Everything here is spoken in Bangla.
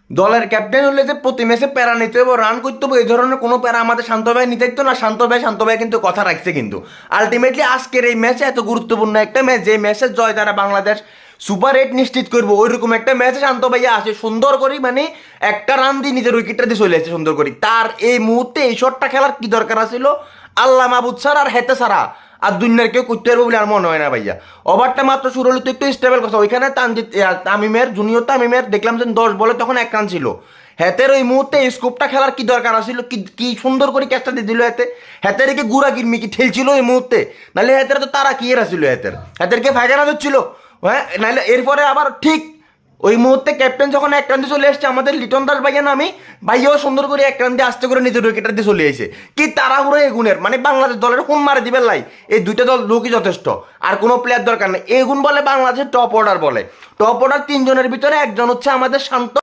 দলের ক্যাপ্টেন হলে যে প্রতি ম্যাচে প্যারা নিতে হবে, রান করতে হবে, এই ধরনের কোনো প্যারা আমাদের শান্ত ভাই নিতে হতো না। শান্ত ভাই কিন্তু কথা রাখছে কিন্তু আলটিমেটলি আজকের এই ম্যাচে এত গুরুত্বপূর্ণ একটা ম্যাচ, যে ম্যাচের জয় দ্বারা বাংলাদেশ সুপার এইট নিশ্চিত করবো, ওইরকম একটা ম্যাচে শান্ত ভাইয়া আসে সুন্দর করে, মানে একটা রান দিয়ে নিজের উইকেটটা দিয়ে চলে আসছে সুন্দর করে। তার এই মুহূর্তে এই শটটা খেলার কি দরকার ছিল আল্লাহ মাহবুদ স্যার আর হেতে সারা আর দুনিয়ার কেউ করতে পারবো বলে আর মনে হয় না ভাইয়া। ওভারটা মাত্র শুরু হলো তো একটু স্টেবল কথা, ওইখানে তামিমের জুনিয়র তামিমের দেখলাম যে 10 বলে তখন 1 রান ছিল। হেতের ওই মুহূর্তে এই স্কোপটা খেলার কি দরকার ছিল, কি কি সুন্দর করে ক্যাচটা দিয়ে দিল হেতে। হেতের কি গুড়া কিরমি কি ঠেলছিল এই মুহূর্তে, নাহলে হেতের তো তারা কি এরা ছিল, হেতেরকে ফায়গা না দিচ্ছিল। হ্যাঁ, নাহলে এরপরে আবার ঠিক ওই মুহূর্তে ক্যাপ্টেন যখন 1 রান দিয়ে চলে এসছে আমাদের লিটন দাস ভাইয়া নামি, ভাইয়াও সুন্দর করে 1 রান দিয়ে আস্তে করে নিজের উইকেটার দিয়ে চলে এসেছে। কি তাড়াহুড়ো এগুনের, মানে বাংলাদেশ দলের হুন মারে দিবেন লাই, এই দুইটা দল লোকই যথেষ্ট, আর কোনো প্লেয়ার দরকার নেই। এগুন বলে বাংলাদেশের টপ অর্ডার বলে, টপ অর্ডার 3 জনের ভিতরে একজন হচ্ছে আমাদের শান্ত।